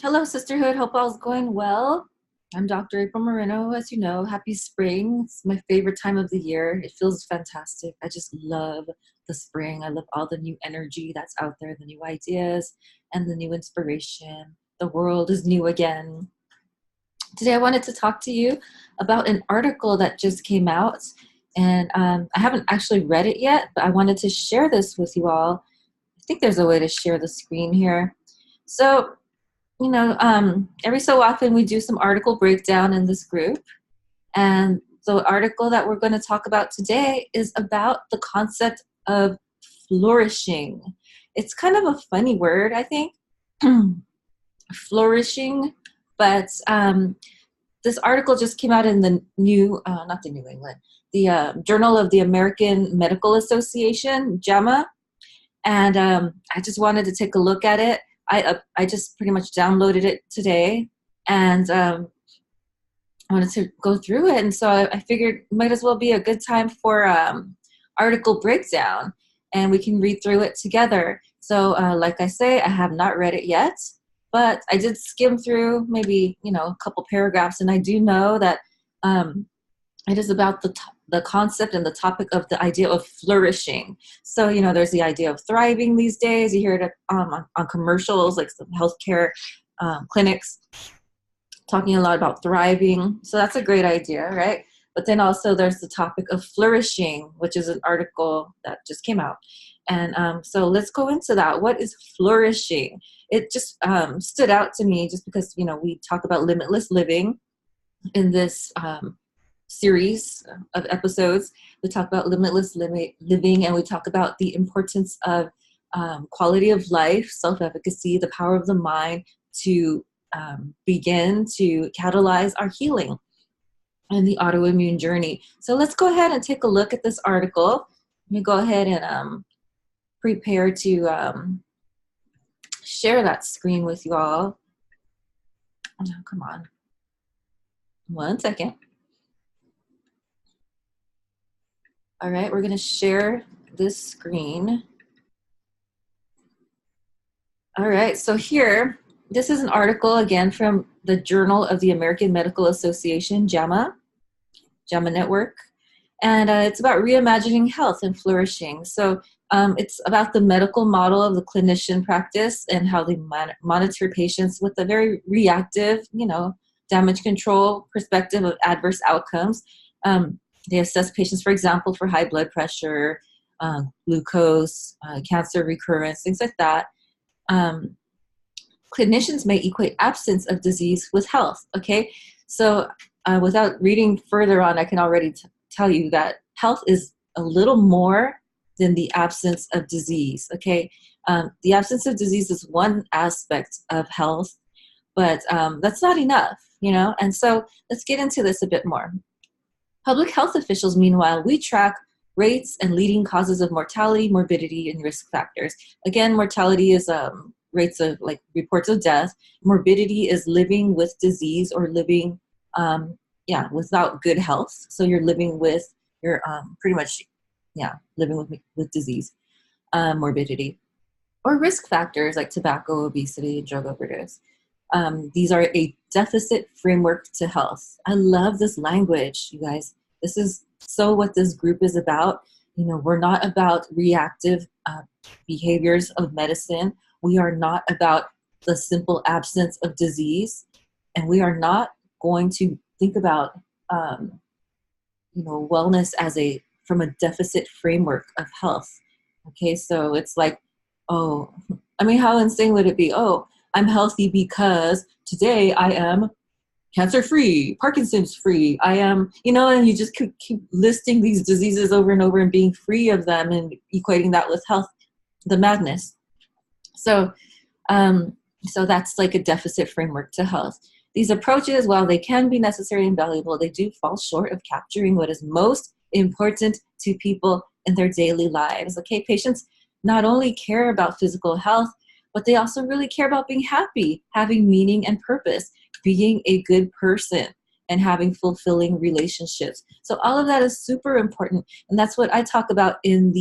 Hello, Sisterhood. Hope all's going well. I'm Dr. April Moreno. As you know, happy spring. It's my favorite time of the year. It feels fantastic. I just love the spring. I love all the new energy that's out there, the new ideas and the new inspiration. The world is new again. Today, I wanted to talk to you about an article that just came out. And I haven't actually read it yet, but I wanted to share this with you all. I think there's a way to share the screen here. So, every so often we do some article breakdown in this group. And the article that we're going to talk about today is about the concept of flourishing. It's kind of a funny word, I think, flourishing, but this article just came out in the not the New England, the Journal of the American Medical Association, JAMA, and I just wanted to take a look at it. I just pretty much downloaded it today, and I wanted to go through it. And so I figured it might as well be a good time for article breakdown, and we can read through it together. So like I say, I have not read it yet, but I did skim through maybe, a couple paragraphs, and I do know that it is about the concept and the topic of the idea of flourishing. So, there's the idea of thriving these days. You hear it on commercials, like some healthcare clinics talking a lot about thriving. So that's a great idea, right? But then also there's the topic of flourishing, which is an article that just came out. And so let's go into that. What is flourishing? It just stood out to me just because, we talk about limitless living in this series of episodes. We talk about limitless living, and we talk about the importance of quality of life, self-efficacy, the power of the mind to begin to catalyze our healing and the autoimmune journey. So let's go ahead and take a look at this article. Let me go ahead and prepare to share that screen with you all. Oh, come on. 1 second. All right, we're going to share this screen. All right, so here, this is an article again from the Journal of the American Medical Association, JAMA Network, and it's about reimagining health and flourishing. So it's about the medical model of the clinician practice and how they monitor patients with a very reactive, damage control perspective of adverse outcomes. They assess patients, for example, for high blood pressure, glucose, cancer recurrence, things like that. Clinicians may equate absence of disease with health, okay? So without reading further on, I can already tell you that health is a little more than the absence of disease, okay? The absence of disease is one aspect of health, but that's not enough, And so let's get into this a bit more. Public health officials, meanwhile, we track rates and leading causes of mortality, morbidity, and risk factors. Again, mortality is rates of reports of death. Morbidity is living with disease or living, without good health. So you're living with your living with disease, morbidity, or risk factors like tobacco, obesity, and drug overdose. These are a deficit framework to health. I love this language, you guys. This is so what this group is about. We're not about reactive behaviors of medicine. We are not about the simple absence of disease. And we are not going to think about, wellness from a deficit framework of health. Okay, so it's like, how insane would it be? Oh, I'm healthy because today I am cancer-free, Parkinson's-free. I am, and you just keep listing these diseases over and over and being free of them and equating that with health, the madness. So that's like a deficit framework to health. These approaches, while they can be necessary and valuable, they do fall short of capturing what is most important to people in their daily lives. Okay, patients not only care about physical health, but they also really care about being happy, having meaning and purpose, being a good person, and having fulfilling relationships. So all of that is super important, and that's what I talk about in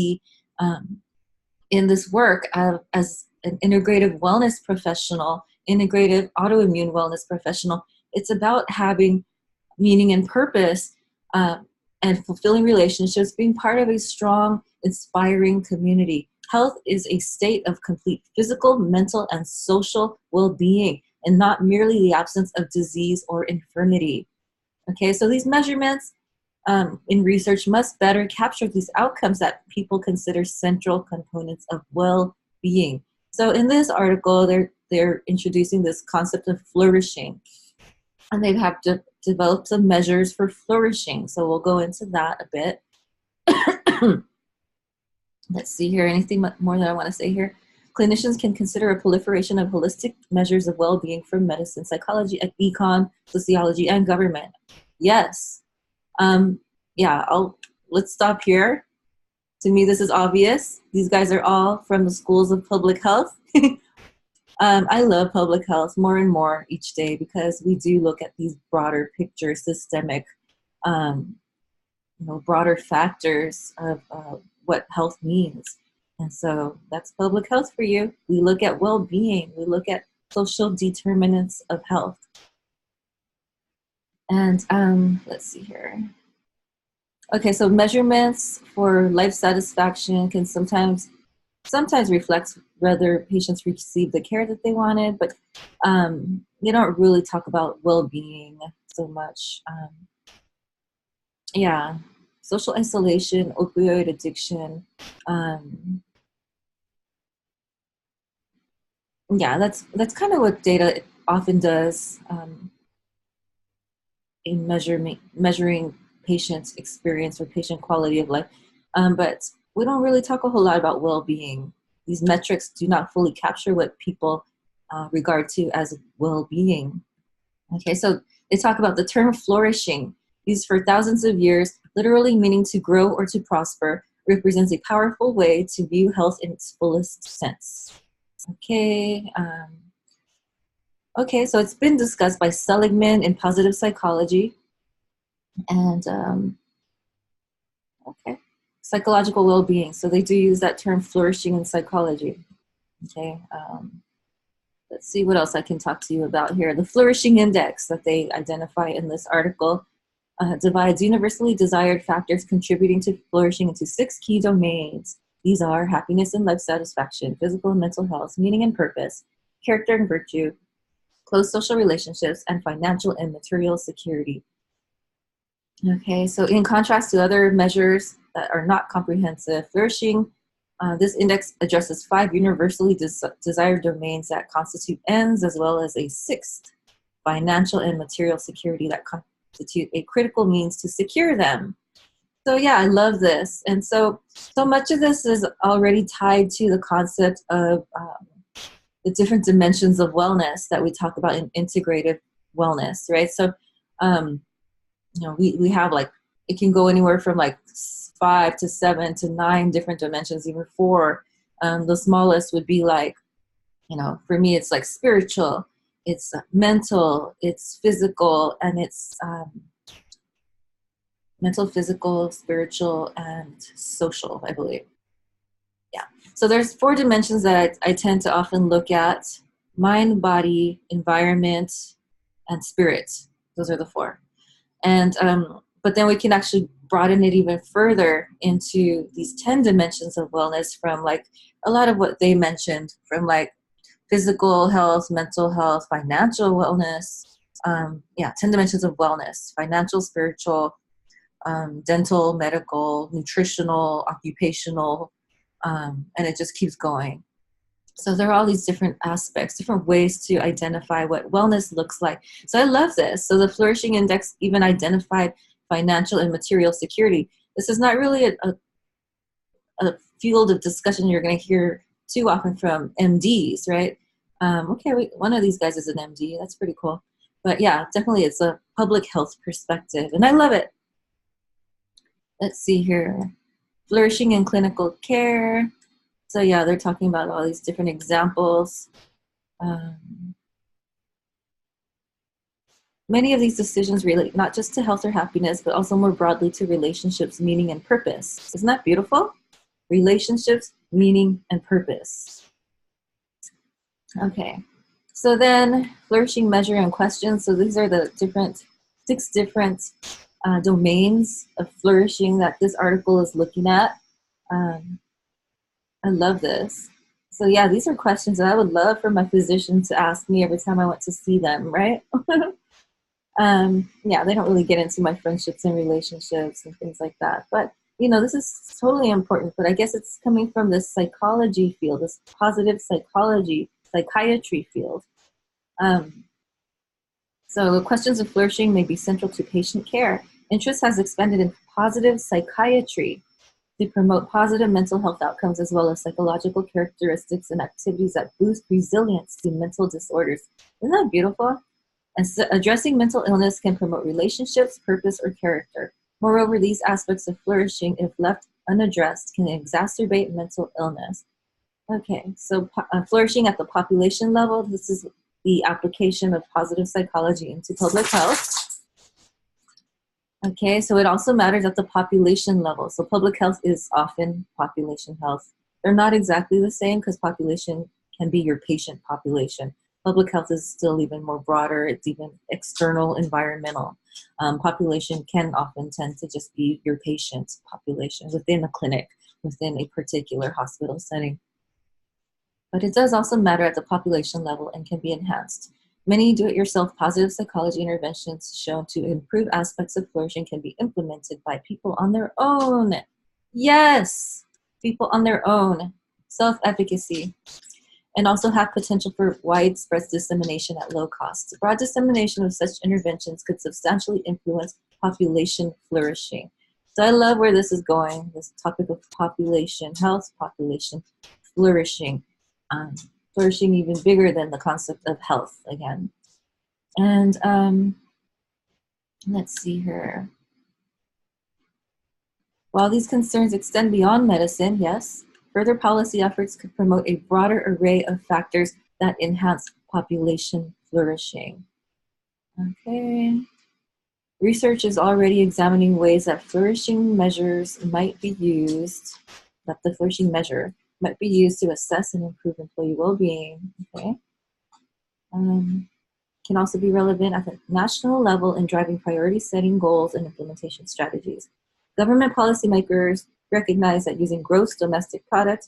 this work as an integrative wellness professional integrative autoimmune wellness professional. It's about having meaning and purpose, and fulfilling relationships, being part of a strong, inspiring community. Health is a state of complete physical, mental, and social well-being, and not merely the absence of disease or infirmity. Okay, so these measurements in research must better capture these outcomes that people consider central components of well-being. So in this article, they're introducing this concept of flourishing, and they have developed some measures for flourishing. So we'll go into that a bit. Let's see here. Anything more that I want to say here? Clinicians can consider a proliferation of holistic measures of well-being from medicine, psychology, econ, sociology, and government. Yes. Yeah, let's stop here. To me, this is obvious. These guys are all from the schools of public health. I love public health more and more each day because we do look at these broader picture, systemic, broader factors of what health means. And so that's public health for you. We look at well-being. We look at social determinants of health. And let's see here. Okay, so measurements for life satisfaction can sometimes reflect whether patients receive the care that they wanted, but they don't really talk about well-being so much. Yeah, social isolation, opioid addiction. Yeah, that's kind of what data often does in measuring patient experience or patient quality of life. But we don't really talk a whole lot about well-being. These metrics do not fully capture what people regard to as well-being. Okay, so they talk about the term flourishing, used for thousands of years, literally meaning to grow or to prosper, represents a powerful way to view health in its fullest sense. Okay, okay, so it's been discussed by Seligman in positive psychology, and okay, psychological well-being. So they do use that term flourishing in psychology. Okay, let's see what else I can talk to you about here. The flourishing index that they identify in this article divides universally desired factors contributing to flourishing into 6 key domains. These are happiness and life satisfaction, physical and mental health, meaning and purpose, character and virtue, close social relationships, and financial and material security. Okay, so in contrast to other measures that are not comprehensive, flourishing, this index addresses 5 universally desired domains that constitute ends, as well as a 6th, financial and material security, that constitute a critical means to secure them. So yeah, I love this. And so much of this is already tied to the concept of the different dimensions of wellness that we talk about in integrative wellness, right? So, we have it can go anywhere from 5 to 7 to 9 different dimensions, even 4. The smallest would be for me, it's spiritual, it's mental, it's physical, and it's mental, physical, spiritual, and social, I believe. Yeah. So there's 4 dimensions that I tend to often look at: mind, body, environment, and spirit. Those are the 4. And but then we can actually broaden it even further into these 10 dimensions of wellness, from a lot of what they mentioned, from physical health, mental health, financial wellness. 10 dimensions of wellness: financial, spiritual, dental, medical, nutritional, occupational, and it just keeps going. So there are all these different aspects, different ways to identify what wellness looks like. So I love this. So the Flourishing Index even identified financial and material security. This is not really a field of discussion you're going to hear too often from MDs, right? One of these guys is an MD. That's pretty cool. But yeah, definitely it's a public health perspective, and I love it. Let's see here. Flourishing in clinical care. So yeah, they're talking about all these different examples. Many of these decisions relate not just to health or happiness, but also more broadly to relationships, meaning, and purpose. Isn't that beautiful? Relationships, meaning, and purpose. Okay. So then flourishing measure and questions. So these are the six different domains of flourishing that this article is looking at. I love this. So yeah, these are questions that I would love for my physician to ask me every time I went to see them, right? Yeah, they don't really get into my friendships and relationships and things like that. But, you know, this is totally important. But I guess it's coming from this psychology field, this positive psychiatry field. So questions of flourishing may be central to patient care. Interest has expanded in positive psychiatry to promote positive mental health outcomes as well as psychological characteristics and activities that boost resilience to mental disorders. Isn't that beautiful? And so addressing mental illness can promote relationships, purpose, or character. Moreover, these aspects of flourishing, if left unaddressed, can exacerbate mental illness. Okay, so flourishing at the population level, this is the application of positive psychology into public health. Okay, so it also matters at the population level. So public health is often population health. They're not exactly the same because population can be your patient population. Public health is still even more broader. It's even external, environmental. Population can often tend to just be your patient population within a clinic, within a particular hospital setting. But it does also matter at the population level and can be enhanced. Many do-it-yourself positive psychology interventions shown to improve aspects of flourishing can be implemented by people on their own. Yes, people on their own. Self-efficacy. And also have potential for widespread dissemination at low cost. Broad dissemination of such interventions could substantially influence population flourishing. So I love where this is going, this topic of population health, population flourishing. Flourishing even bigger than the concept of health again. And let's see here. While these concerns extend beyond medicine, yes, further policy efforts could promote a broader array of factors that enhance population flourishing. Okay. Research is already examining ways that flourishing measures might be used, that the flourishing measure might be used to assess and improve employee well-being. Okay. Can also be relevant at the national level in driving priority setting goals and implementation strategies. Government policymakers recognize that using gross domestic product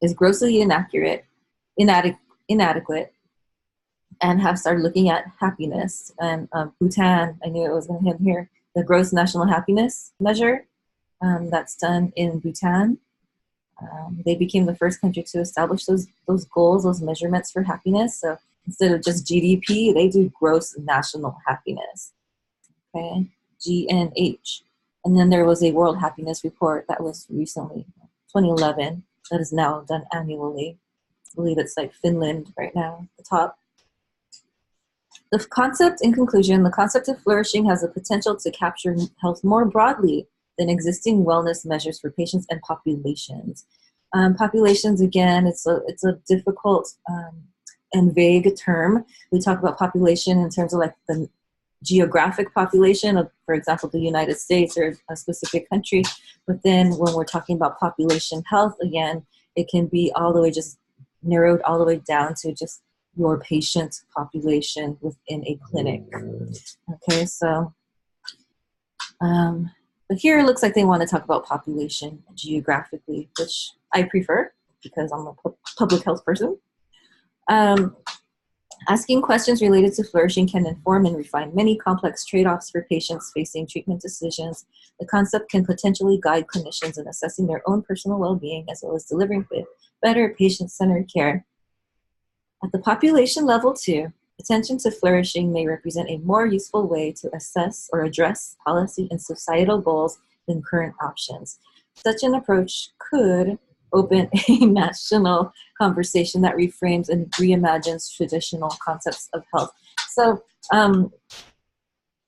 is grossly inadequate, and have started looking at happiness. And Bhutan, I knew it was going to hit here, the gross national happiness measure that's done in Bhutan. They became the first country to establish those goals, those measurements for happiness. So instead of just GDP, they do gross national happiness. Okay, GNH. And then there was a World Happiness Report that was recently, 2011, that is now done annually. I believe it's like Finland right now, at the top. The concept, in conclusion, the concept of flourishing has the potential to capture health more broadly than existing wellness measures for patients and populations. Populations, again, it's a difficult and vague term. We talk about population in terms of like the geographic population of, for example, the United States or a specific country. But then when we're talking about population health, again, it can be all the way just narrowed all the way down to just your patient population within a clinic. Okay, so but here it looks like they want to talk about population geographically, which I prefer because I'm a public health person. Asking questions related to flourishing can inform and refine many complex trade-offs for patients facing treatment decisions. The concept can potentially guide clinicians in assessing their own personal well-being as well as delivering better patient-centered care. At the population level too, attention to flourishing may represent a more useful way to assess or address policy and societal goals than current options. Such an approach could open a national conversation that reframes and reimagines traditional concepts of health. So,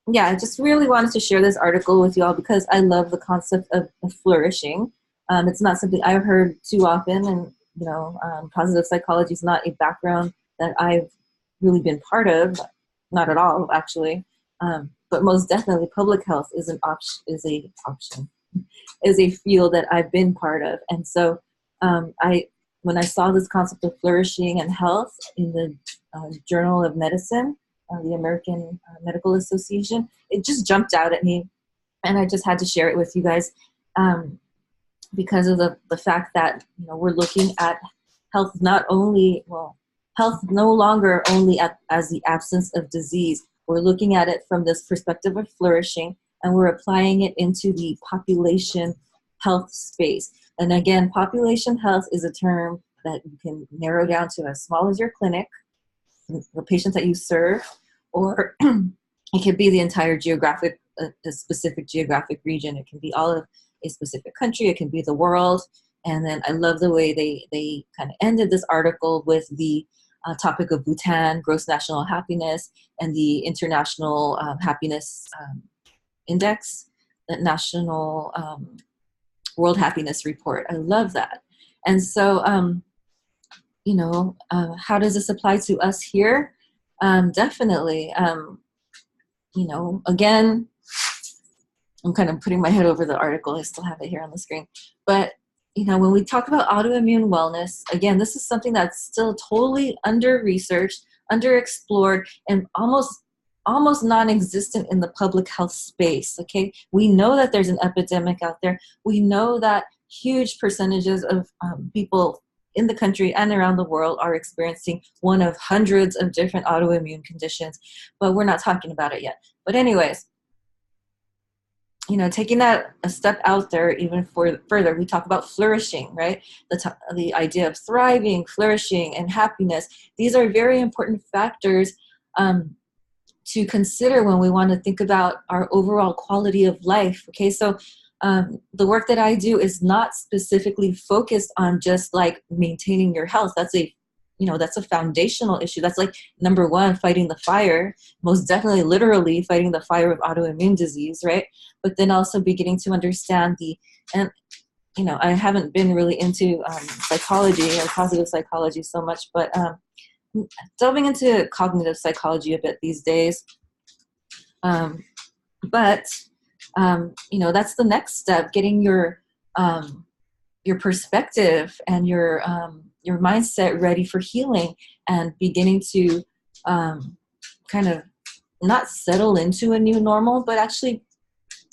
yeah, I just really wanted to share this article with you all because I love the concept of flourishing. It's not something I've heard too often, and positive psychology is not a background that I've really been part of, not at all, actually. But most definitely, public health is is a field that I've been part of, and so I when I saw this concept of flourishing and health in the Journal of Medicine, the American Medical Association, it just jumped out at me, and I just had to share it with you guys because of the fact that we're looking at health not only health no longer only as the absence of disease. We're looking at it from this perspective of flourishing, and we're applying it into the population health space. And again, population health is a term that you can narrow down to as small as your clinic, the patients that you serve, or it could be the entire a specific geographic region. It can be all of a specific country. It can be the world. And then I love the way they kind of ended this article with the topic of Bhutan, gross national happiness, and the International Happiness Index, the National World Happiness Report. I love that. And so, how does this apply to us here? Definitely. Again, I'm kind of putting my head over the article. I still have it here on the screen. But, when we talk about autoimmune wellness, again, this is something that's still totally under-researched, underexplored, and almost non-existent in the public health space, okay? We know that there's an epidemic out there. We know that huge percentages of people in the country and around the world are experiencing one of hundreds of different autoimmune conditions, but we're not talking about it yet. But anyways, taking that a step out there even further, we talk about flourishing, right? The idea of thriving, flourishing, and happiness. These are very important factors to consider when we want to think about our overall quality of life. Okay, so the work that I do is not specifically focused on just like maintaining your health. That's a foundational issue. That's like number one, fighting the fire, most definitely literally fighting the fire of autoimmune disease, right? But then also beginning to understand I haven't been really into psychology or positive psychology so much, but delving into cognitive psychology a bit these days. But that's the next step, getting your perspective and your mindset ready for healing, and beginning to kind of not settle into a new normal, but actually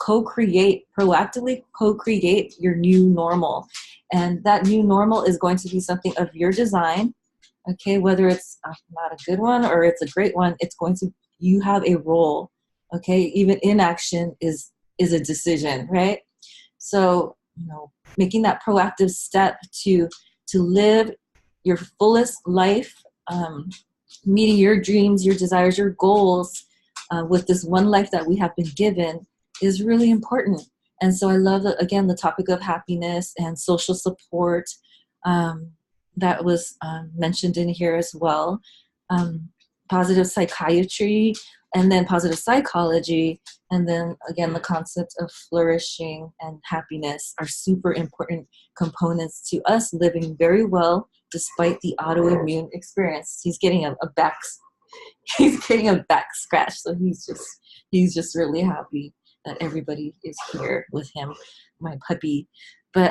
proactively co-create your new normal. And that new normal is going to be something of your design. Okay, whether it's not a good one or it's a great one, you have a role. Okay, even inaction is a decision, right? So, making that proactive step to live your fullest life, meeting your dreams, your desires, your goals with this one life that we have been given is really important. And so I love, again, the topic of happiness and social support that was mentioned in here as well. Positive psychiatry, and then positive psychology, and then again the concept of flourishing and happiness are super important components to us living very well despite the autoimmune experience. He's getting a back scratch, so he's just really happy that everybody is here with him, my puppy. But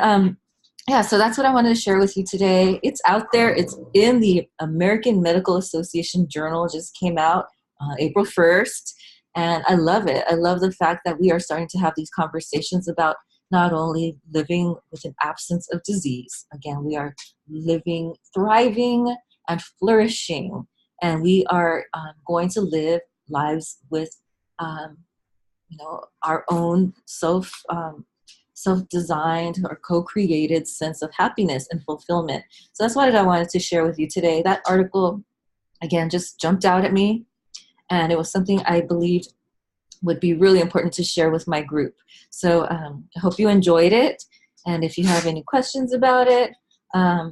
yeah, so that's what I wanted to share with you today. It's out there. It's in the American Medical Association Journal. It just came out April 1st. And I love it. I love the fact that we are starting to have these conversations about not only living with an absence of disease. Again, we are living, thriving, and flourishing. And we are going to live lives with, our own self-designed or co-created sense of happiness and fulfillment. So that's what I wanted to share with you today. That article, again, just jumped out at me, and it was something I believed would be really important to share with my group. So I hope you enjoyed it. And if you have any questions about it, I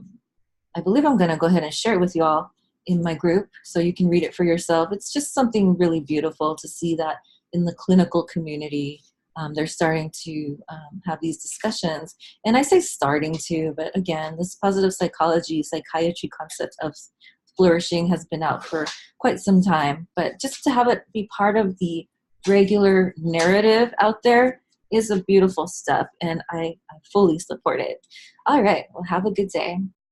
believe I'm going to go ahead and share it with you all in my group so you can read it for yourself. It's just something really beautiful to see that in the clinical community, they're starting to have these discussions. And I say starting to, but again, this positive psychiatry concept of flourishing has been out for quite some time. But just to have it be part of the regular narrative out there is a beautiful step, and I fully support it. All right, well, have a good day.